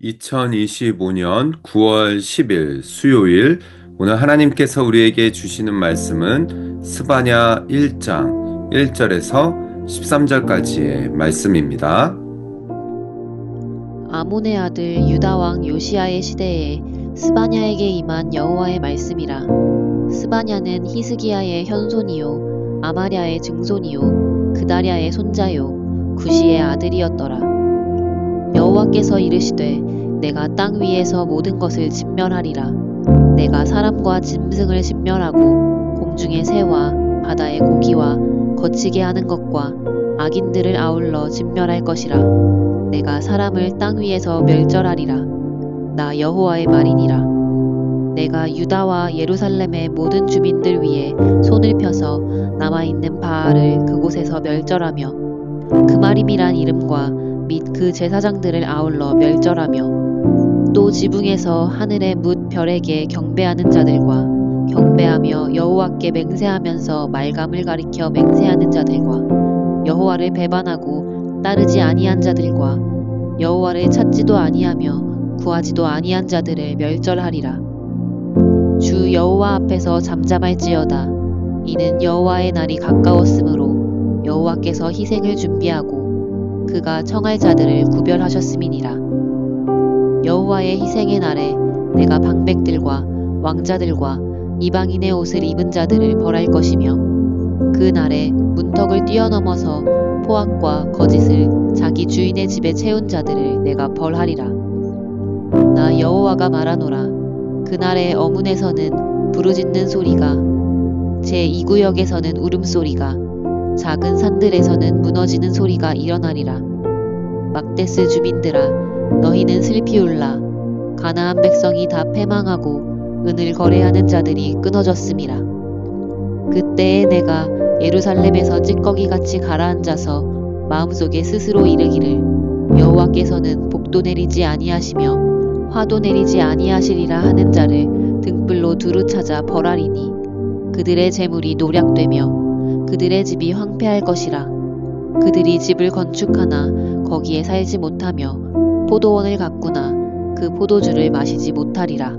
(2025년 9월 10일) 수요일, 오늘 하나님께서 우리에게 주시는 말씀은 스바냐 1장 1절에서 13절까지의 말씀입니다. 아몬의 아들 유다 왕 요시야의 시대에 스바냐에게 임한 여호와의 말씀이라. 스바냐는 히스기야의 현손이요 아마랴의 증손이요 그다랴의 손자요 구시의 아들이었더라. 여호와께서 이르시되 내가 땅 위에서 모든 것을 진멸하리라. 내가 사람과 짐승을 진멸하고 공중의 새와 바다의 고기와 거치게 하는 것과 악인들을 아울러 진멸할 것이라. 내가 사람을 땅 위에서 멸절하리라. 나 여호와의 말이니라. 내가 유다와 예루살렘의 모든 주민들 위에 손을 펴서 남아있는 바알을 그곳에서 멸절하며 그마림이란 이름과 및 그 제사장들을 아울러 멸절하며 또 지붕에서 하늘의 뭇 별에게 경배하는 자들과 경배하며 여호와께 맹세하면서 말감을 가리켜 맹세하는 자들과 여호와를 배반하고 따르지 아니한 자들과 여호와를 찾지도 아니하며 구하지도 아니한 자들을 멸절하리라. 주 여호와 앞에서 잠잠할지어다. 이는 여호와의 날이 가까웠으므로 여호와께서 희생을 준비하고 그가 청할 자들을 구별하셨음이니라. 여호와의 희생의 날에 내가 방백들과 왕자들과 이방인의 옷을 입은 자들을 벌할 것이며 그 날에 문턱을 뛰어넘어서 포악과 거짓을 자기 주인의 집에 채운 자들을 내가 벌하리라. 나 여호와가 말하노라. 그날에 어문에서는 부르짖는 소리가, 제2구역에서는 울음소리가, 작은 산들에서는 무너지는 소리가 일어나리라. 막데스 주민들아, 너희는 슬피 울라. 가나안 백성이 다 패망하고 은을 거래하는 자들이 끊어졌음이라. 그때에 내가 예루살렘에서 찌꺼기같이 가라앉아서 마음속에 스스로 이르기를 여호와께서는 복도 내리지 아니하시며 화도 내리지 아니하시리라 하는 자를 등불로 두루 찾아 벌하리니 그들의 재물이 노략되며 그들의 집이 황폐할 것이라. 그들이 집을 건축하나 거기에 살지 못하며 포도원을 가꾸나 그 포도주를 마시지 못하리라.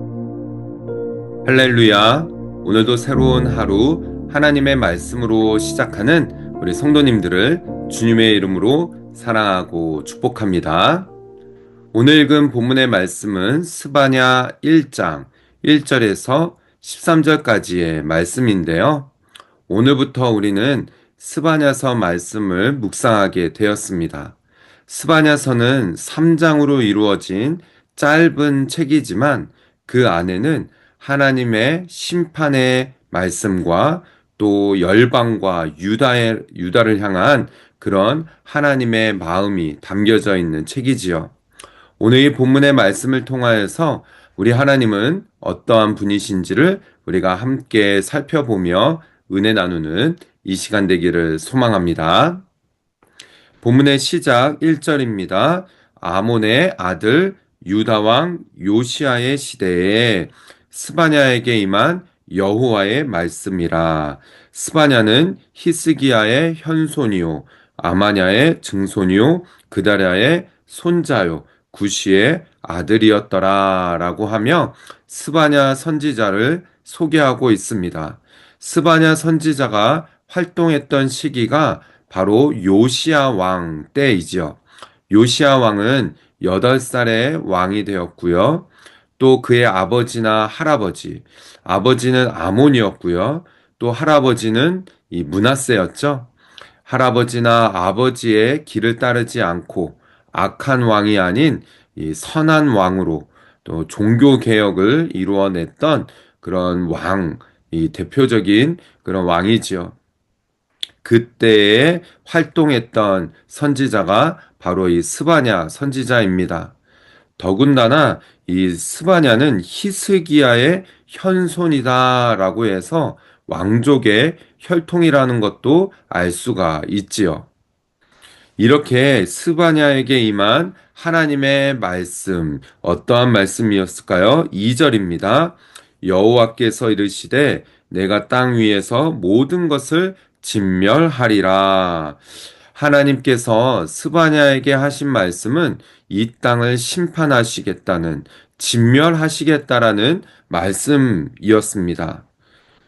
할렐루야. 오늘도 새로운 하루 하나님의 말씀으로 시작하는 우리 성도님들을 주님의 이름으로 사랑하고 축복합니다. 오늘 읽은 본문의 말씀은 스바냐 1장 1절에서 13절까지의 말씀인데요. 오늘부터 우리는 스바냐서 말씀을 묵상하게 되었습니다. 스바냐서는 3장으로 이루어진 짧은 책이지만 그 안에는 하나님의 심판의 말씀과 또 열방과 유다를 향한 그런 하나님의 마음이 담겨져 있는 책이지요. 오늘 이 본문의 말씀을 통하여서 우리 하나님은 어떠한 분이신지를 우리가 함께 살펴보며 은혜 나누는 이 시간 되기를 소망합니다. 본문의 시작 1절입니다. 아몬의 아들 유다 왕 요시야의 시대에 스바냐에게 임한 여호와의 말씀이라. 스바냐는 히스기야의 현손이요 아마냐의 증손이요 그다랴의 손자요 구시의 아들이었더라 라고 하며 스바냐 선지자를 소개하고 있습니다. 스바냐 선지자가 활동했던 시기가 바로 요시야 왕 때이지요. 요시야 왕은 8살의 왕이 되었고요. 또 그의 아버지나 할아버지, 아버지는 아몬이었고요. 또 할아버지는 이 므낫세였죠. 할아버지나 아버지의 길을 따르지 않고 악한 왕이 아닌 이 선한 왕으로 또 종교 개혁을 이루어냈던 그런 왕, 이 대표적인 그런 왕이지요. 그때에 활동했던 선지자가 바로 이 스바냐 선지자입니다. 더군다나 이 스바냐는 히스기야의 현손이다라고 해서 왕족의 혈통이라는 것도 알 수가 있지요. 이렇게 스바냐에게 임한 하나님의 말씀, 어떠한 말씀이었을까요? 2절입니다. 여호와께서 이르시되 내가 땅 위에서 모든 것을 진멸하리라. 하나님께서 스바냐에게 하신 말씀은 이 땅을 심판하시겠다는, 진멸하시겠다라는 말씀이었습니다.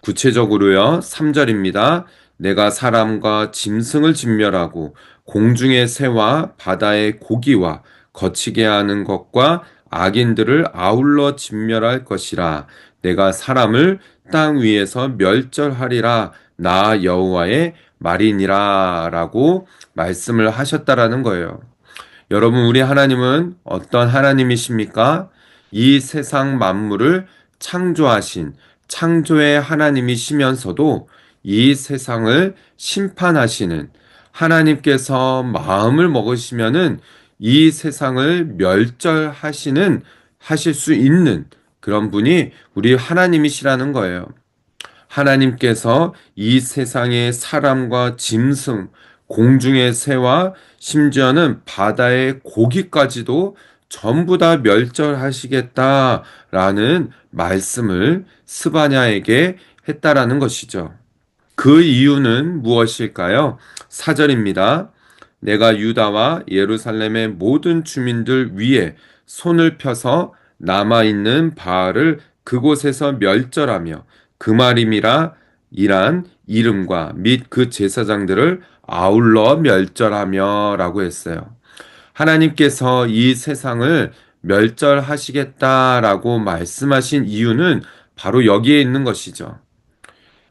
구체적으로요, 3절입니다. 내가 사람과 짐승을 진멸하고 공중의 새와 바다의 고기와 거치게 하는 것과 악인들을 아울러 진멸할 것이라. 내가 사람을 땅 위에서 멸절하리라. 나 여호와의 말이니라 라고 말씀을 하셨다라는 거예요. 여러분, 우리 하나님은 어떤 하나님이십니까? 이 세상 만물을 창조하신 창조의 하나님이시면서도 이 세상을 심판하시는, 하나님께서 마음을 먹으시면은 이 세상을 하실 수 있는 그런 분이 우리 하나님이시라는 거예요. 하나님께서 이 세상의 사람과 짐승, 공중의 새와 심지어는 바다의 고기까지도 전부 다 멸절하시겠다라는 말씀을 스바냐에게 했다라는 것이죠. 그 이유는 무엇일까요? 4절입니다. 내가 유다와 예루살렘의 모든 주민들 위에 손을 펴서 남아있는 바알을 그곳에서 멸절하며 그마림이라 이란 이름과 및 그 제사장들을 아울러 멸절하며 라고 했어요. 하나님께서 이 세상을 멸절하시겠다라고 말씀하신 이유는 바로 여기에 있는 것이죠.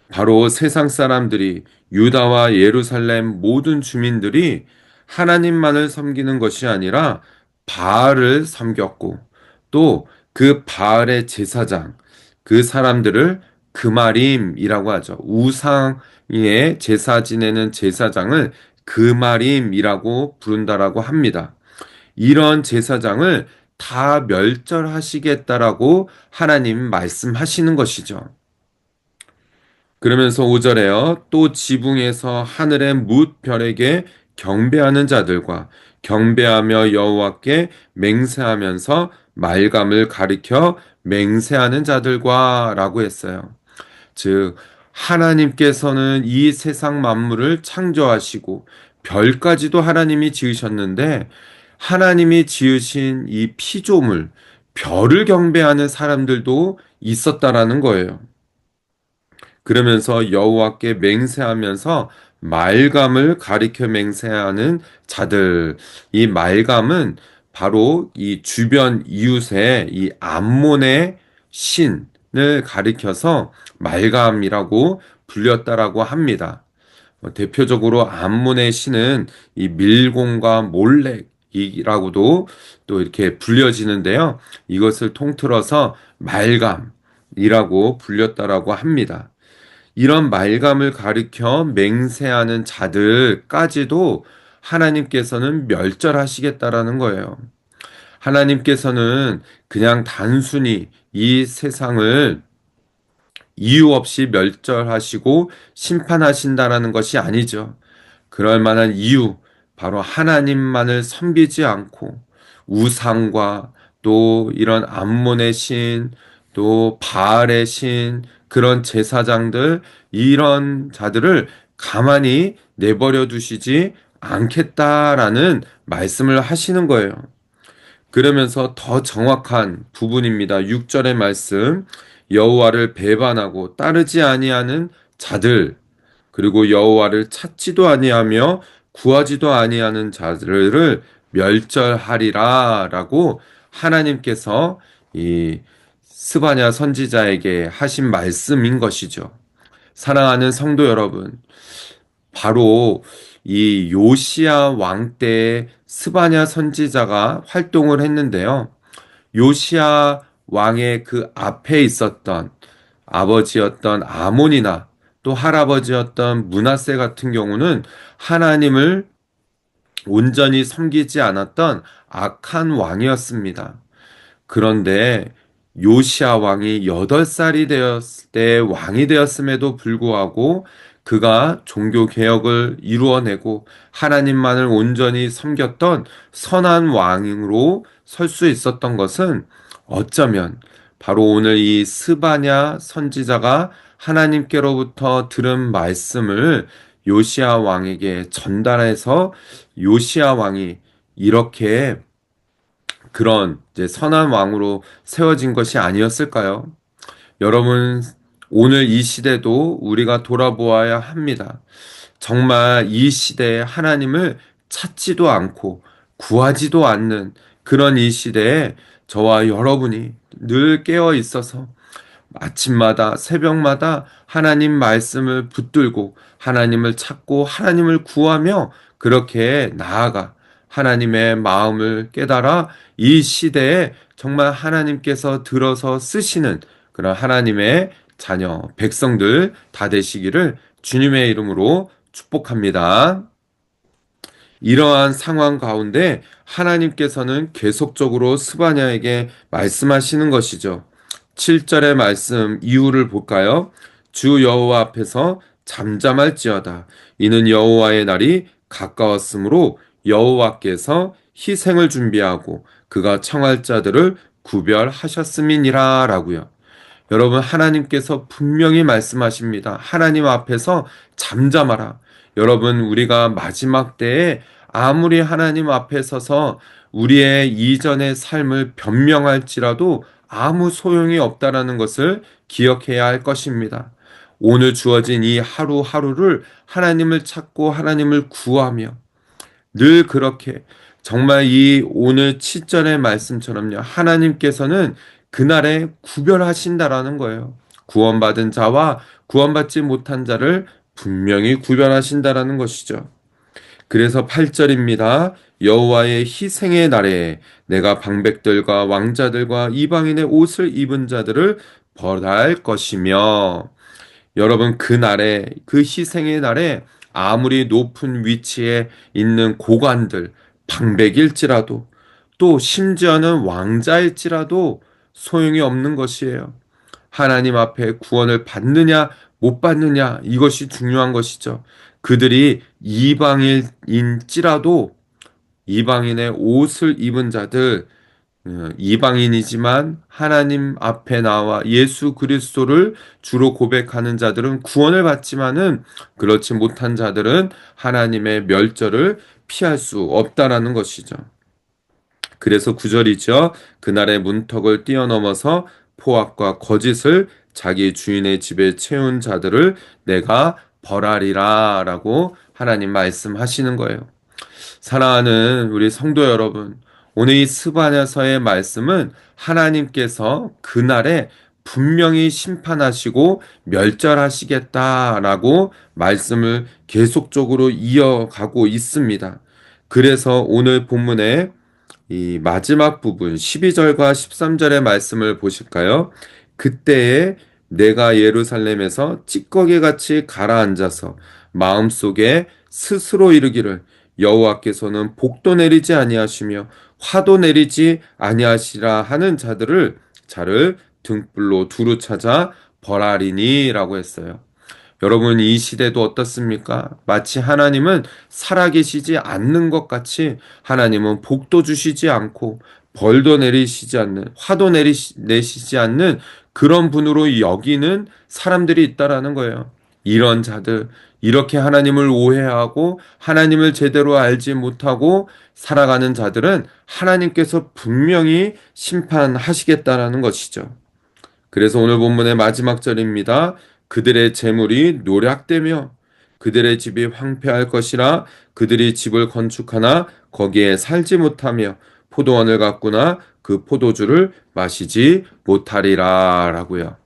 바로 세상 사람들이, 유다와 예루살렘 모든 주민들이 하나님만을 섬기는 것이 아니라 바알을 섬겼고, 또 그 바알의 제사장, 그 사람들을 그마림이라고 하죠. 우상의 제사 지내는 제사장을 그마림이라고 부른다라고 합니다. 이런 제사장을 다 멸절하시겠다라고 하나님 말씀하시는 것이죠. 그러면서 5절에요. 또 지붕에서 하늘의 뭇 별에게 경배하는 자들과 경배하며 여호와께 맹세하면서 말감을 가리켜 맹세하는 자들과 라고 했어요. 즉 하나님께서는 이 세상 만물을 창조하시고 별까지도 하나님이 지으셨는데, 하나님이 지으신 이 피조물 별을 경배하는 사람들도 있었다라는 거예요. 그러면서 여호와께 맹세하면서 말감을 가리켜 맹세하는 자들, 이 말감은 바로 이 주변 이웃의 이 암몬의 신을 가리켜서 말감이라고 불렸다라고 합니다. 대표적으로 암몬의 신은 이 밀공과 몰렉이라고도 또 이렇게 불려지는데요. 이것을 통틀어서 말감이라고 불렸다라고 합니다. 이런 말감을 가리켜 맹세하는 자들까지도 하나님께서는 멸절하시겠다라는 거예요. 하나님께서는 그냥 단순히 이 세상을 이유 없이 멸절하시고 심판하신다라는 것이 아니죠. 그럴 만한 이유, 바로 하나님만을 섬기지 않고 우상과 또 이런 암몬의 신, 또 바알의 신, 그런 제사장들, 이런 자들을 가만히 내버려 두시지 않겠다라는 말씀을 하시는 거예요. 그러면서 더 정확한 부분입니다. 6절의 말씀. 여호와를 배반하고 따르지 아니하는 자들, 그리고 여호와를 찾지도 아니하며 구하지도 아니하는 자들을 멸절하리라라고 하나님께서 이 스바냐 선지자에게 하신 말씀인 것이죠. 사랑하는 성도 여러분, 바로 이 요시야 왕 때에 스바냐 선지자가 활동을 했는데요. 요시야 왕의 그 앞에 있었던 아버지였던 아몬이나 또 할아버지였던 므낫세 같은 경우는 하나님을 온전히 섬기지 않았던 악한 왕이었습니다. 그런데 요시야 왕이 8살이 되었을 때 왕이 되었음에도 불구하고 그가 종교 개혁을 이루어내고 하나님만을 온전히 섬겼던 선한 왕으로 설 수 있었던 것은 어쩌면 바로 오늘 이 스바냐 선지자가 하나님께로부터 들은 말씀을 요시야 왕에게 전달해서 요시야 왕이 이렇게 그런 이제 선한 왕으로 세워진 것이 아니었을까요? 여러분, 오늘 이 시대도 우리가 돌아보아야 합니다. 정말 이 시대에 하나님을 찾지도 않고 구하지도 않는 그런 이 시대에 저와 여러분이 늘 깨어 있어서 아침마다 새벽마다 하나님 말씀을 붙들고 하나님을 찾고 하나님을 구하며 그렇게 나아가 하나님의 마음을 깨달아 이 시대에 정말 하나님께서 들어서 쓰시는 그런 하나님의 자녀, 백성들 다 되시기를 주님의 이름으로 축복합니다. 이러한 상황 가운데 하나님께서는 계속적으로 스바냐에게 말씀하시는 것이죠. 7절의 말씀 이유를 볼까요? 주 여호와 앞에서 잠잠할지어다. 이는 여호와의 날이 가까웠으므로 여호와께서 희생을 준비하고 그가 청할 자들을 구별하셨음이니라 라고요. 여러분, 하나님께서 분명히 말씀하십니다. 하나님 앞에서 잠잠하라. 여러분, 우리가 마지막 때에 아무리 하나님 앞에 서서 우리의 이전의 삶을 변명할지라도 아무 소용이 없다라는 것을 기억해야 할 것입니다. 오늘 주어진 이 하루하루를 하나님을 찾고 하나님을 구하며 늘 그렇게 정말 이 오늘 7절의 말씀처럼요. 하나님께서는 그날에 구별하신다라는 거예요. 구원받은 자와 구원받지 못한 자를 분명히 구별하신다라는 것이죠. 그래서 8절입니다. 여호와의 희생의 날에 내가 방백들과 왕자들과 이방인의 옷을 입은 자들을 벌할 것이며 여러분 그 날에 그 희생의 날에 아무리 높은 위치에 있는 고관들 방백일지라도 또 심지어는 왕자일지라도 소용이 없는 것이에요. 하나님 앞에 구원을 받느냐 못 받느냐 이것이 중요한 것이죠. 그들이 이방인일지라도 이방인의 옷을 입은 자들 이방인이지만 하나님 앞에 나와 예수 그리스도를 주로 고백하는 자들은 구원을 받지만은 그렇지 못한 자들은 하나님의 멸절을 피할 수 없다라는 것이죠. 그래서 구절이죠. 그날의 문턱을 뛰어넘어서 포악과 거짓을 자기 주인의 집에 채운 자들을 내가 벌하리라 라고 하나님 말씀하시는 거예요. 사랑하는 우리 성도 여러분, 오늘 이 스바냐서의 말씀은 하나님께서 그날에 분명히 심판하시고 멸절하시겠다라고 말씀을 계속적으로 이어가고 있습니다. 그래서 오늘 본문에 이 마지막 부분 12절과 13절의 말씀을 보실까요? 그때에 내가 예루살렘에서 찌꺼기같이 가라앉아서 마음속에 스스로 이르기를 여호와께서는 복도 내리지 아니하시며 화도 내리지 아니하시라 하는 자를 등불로 두루 찾아 벌하리니라고 했어요. 여러분 이 시대도 어떻습니까? 마치 하나님은 살아계시지 않는 것 같이 하나님은 복도 주시지 않고 벌도 내리시지 않는 화도 내시지 않는 그런 분으로 여기는 사람들이 있다라는 거예요. 이런 자들 이렇게 하나님을 오해하고 하나님을 제대로 알지 못하고 살아가는 자들은 하나님께서 분명히 심판하시겠다라는 것이죠. 그래서 오늘 본문의 마지막 절입니다. 그들의 재물이 노략되며 그들의 집이 황폐할 것이라 그들이 집을 건축하나 거기에 살지 못하며 포도원을 가꾸나 그 포도주를 마시지 못하리라 라고요.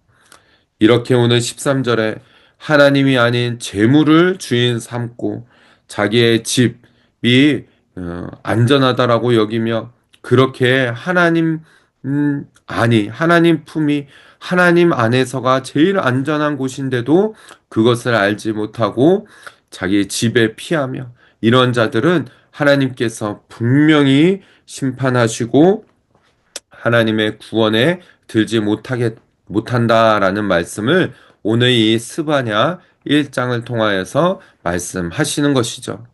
이렇게 오늘 13절에 하나님이 아닌 재물을 주인 삼고 자기의 집이 안전하다라고 여기며 그렇게 하나님 품이 하나님 안에서가 제일 안전한 곳인데도 그것을 알지 못하고 자기 집에 피하며 이런 자들은 하나님께서 분명히 심판하시고 하나님의 구원에 들지 못한다라는 말씀을 오늘 이 스바냐 1장을 통하여서 말씀하시는 것이죠.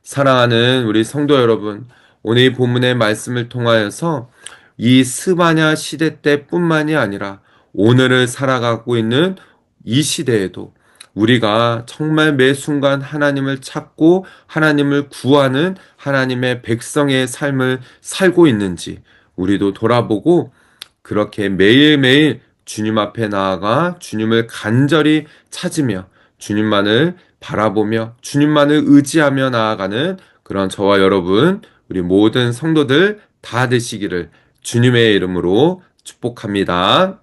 사랑하는 우리 성도 여러분, 오늘 이 본문의 말씀을 통하여서 이 스바냐 시대 때뿐만이 아니라 오늘을 살아가고 있는 이 시대에도 우리가 정말 매 순간 하나님을 찾고 하나님을 구하는 하나님의 백성의 삶을 살고 있는지 우리도 돌아보고 그렇게 매일매일 주님 앞에 나아가 주님을 간절히 찾으며 주님만을 바라보며 주님만을 의지하며 나아가는 그런 저와 여러분, 우리 모든 성도들 다 되시기를 주님의 이름으로 축복합니다.